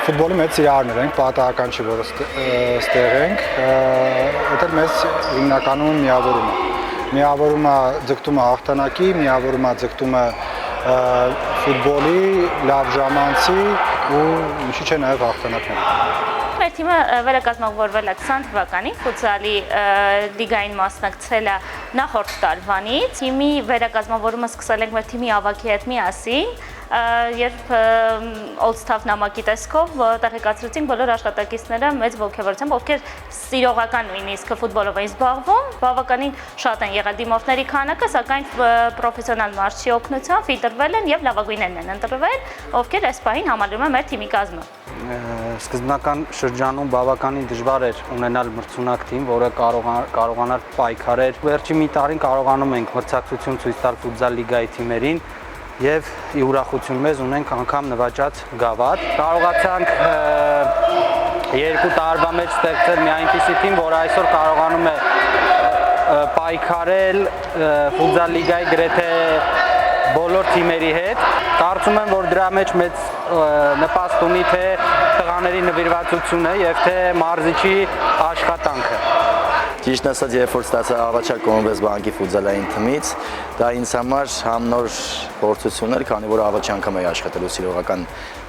Ֆուտբոլի մեծ սիրահարներ ենք, պատահական չի, որ ստեղ ենք, դա մեզ հիմնականում միավորում է։ Միավորումը ձգտում է հաղթանակի, միավորումը ձգտում է ֆուտբոլի, լավ ժամանցի ու ինչի՞ չէ նաև հաղթանակների։ Մեր թիմը վերակազմավորվել է 20 թվականին, ֆուտզալի լիգային մասնակցել է նախորդ տարվանից։ Թիմի վերակազմավորումը սկսել ենք մեր թիմի ավագի հետ միասին, երբ Old Staff նամակի տեսքով տեղեկացրեցինք բոլոր աշխատակիցները մեծ ոգևորությամբ, ովքեր սիրողական նույնիսկ ֆուտբոլով էին զբաղվում, բավականին շատ են եղել դիմորդների քանակը, սակայն պրոֆեսիոնալ մարզչի օգնությամբ ֆիլտրվել են եւ լավագույններն են ընտրվել, ովքեր այս պահին համարվում են մեր թիմի կազմը։ Սկզբնական շրջանում բավականին դժվար էր ունենալ մրցունակ թիմ, որը կարողանար պայքարել։ Վերջին մի տարին կարողանում ենք մրցակցություն ցույց տալ ֆուտզալ լիգայի թիմերին եւ ի ուրախություն մեզ ունենք անգամ նվաճած գավաթ։ Կարողացանք 2 տարվա մեջ ստեղծել մի այնպիսի թիմ, որը այսօր կարողանում է պայքարել ֆուտզալ լիգայի գրեթե բոլոր թիմերի հետ։ Կարծում եմ, որ դրա մեջ մեծ նպաստ ունի թե տղաների նվիրվածությունը եւ թե մարզիչի աշխատանքը։ Ճիշտ ասած, երբ որ ստացա առաջարկ Կոմբես բանկի ֆուտզալային թիմից, դա ինձ համար համ նոր փորձություն էր, քանի որ առաջ անգամ էի աշխատելու սիրողական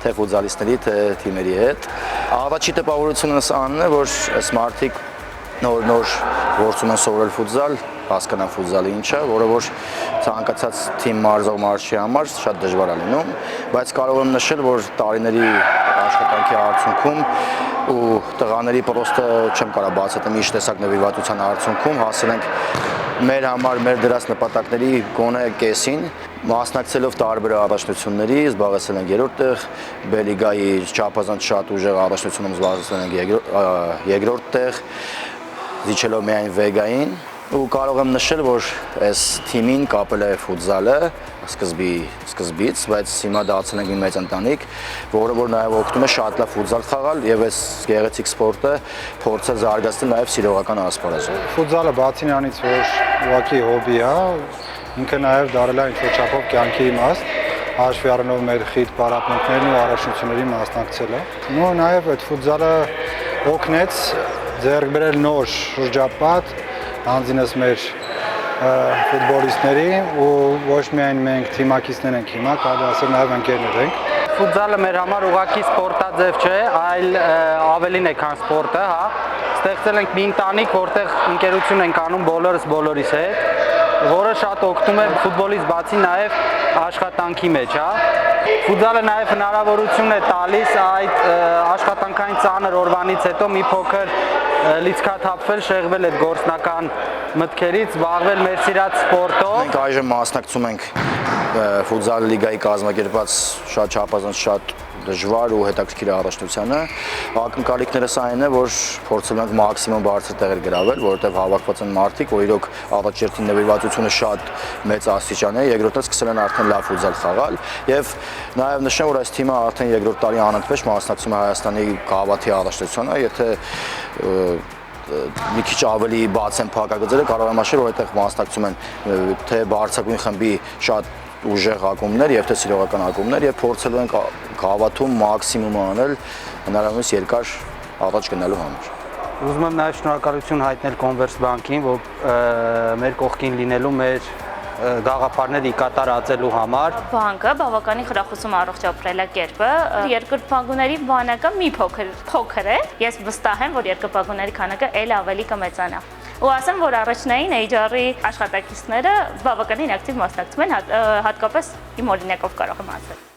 թե ֆուտզալիստների, թե թիմերի հետ։ Առաջի տպավորությունս անն է, որ այս մարդիկ նոր գործում են սովորել ֆուտզալ, հասկանան ֆուտզալը ինչ է, որը որ ցանկացած թիմ մարզող մարզչի համար շատ դժվար է լինում, բայց կարող եմ նշել, որ տարիների աշխատանքի արդյունքում ու տղաների պրոստը չեմ կարող բացատրեմ ինչ տեսակ նվիրվածության արդյունքում հասել ենք մեր համար մեր դրած նպատակների գոնե կեսին, մասնակցելով տարբեր առաջնությունների, զբաղեցել ենք երրորդ տեղ, B-լիգայի չափազանց շատ ուժեղ առաջնությունում զբաղեցել ենք երկրորդ տեղ, զիջելով միայն վեգային ու կարող եմ նշել, որ այս թիմին կապել է ֆուտզալը սկզբից, բայց հիմա դարձել ենք մի մեծ ընտանիք, որը որ նաև օգնում է շատ լավ ֆուտզալ խաղալ եւ այս գեղեցիկ սպորտը փորձել զարգացնել նաև սիրողական ասպարեզում։ Ֆուտզալը բացի նրանից, որ ուղղակի հոբի է, ինքը նաև դարել է ինչ-որ չափով կյանքի իմաստ, հաշվի առնելով մեր խիտ պարապմունքներն ու առաջնությունների մասնակցելը։ Ու նաև այդ ֆուտզալը օգնեց ձեռք բերել նոր շրջապատ հանձինս մեր ֆուտբոլիստների ու ոչ միայն մենք թիմակիցներ ենք հիմա, կարելի ասել նաև ընկերներ ենք։ Ֆուտզալը մեր համար ուղղակի սպորտաձև չէ, այլ ավելին է, քան սպորտը, հա։ Ստեղծել ենք մի ընտանիք, որտեղ ընկերություն ենք անում բոլորս բոլորիս հետ, որը շատ օգնում է ֆուտբոլից բացի նաև աշխատանքի մեջ, հա։ Ֆուտզալը նաև հնարավորություն է տալիս այդ աշխատանքային ծանր օրվանից հետո մի փոքր լիցքաթափվել, շեղվել այդ գործնական մտքերից, զբաղվել մեր սիրած սպորտով։ Մենք այժմ մասնակցում ենք ֆուտզալ լիգայի կազմակերպած շատ չափազանց շատ դժվար ու հետաքրքիր առաջնությանը։ Ակնկալիքներս այն է, որ փորձել ենք մաքսիմում բարձր տեղեր գրավել, որովհետև հավաքված են մարդիկ, որ իրոք առաջերտին նվիրվածությունը շատ մեծ աստիճան է, երկրորդը սկսել են արդեն լավ ֆուտզալ խաղալ եւ նաեւ նշեմ, որ այս թիմը արդեն երկրորդ տարի անընդմեջ մասնակցում է Հայաստանի գավաթի առաջնությանը, եթե մի քիչ ավելի բաց են փակագծերը, կարող եմ ասել, որ այդտեղ մասնակցում են թե բարձրագույն խմբի շատ ուժեղ ակումբներ եւ թե սիրողական ակումբներ եւ փորձելու ենք գավաթում մաքսիմում անել հնարավորինս երկար առաջ գնալու համար։ Ուզում եմ նաեւ շնորհակալություն հայտնել Converse բանկին, որ մեր կողքին լինելու մեր գաղափարների կատարածելու համար։ Բանկը բավականին խրախուսում առողջապրել է կերպը, երկրպագուների բանակը մի փոքր է, ես վստահ եմ, որ երկրպագուների քանակը էլ ավելի կմեծանա։ Ու ասեմ, որ առաջնային HR-ի աշխատակիցները բավականին ակտիվ մասնակցում են, հատկապես իմ օրինակով կարող եմ ասել։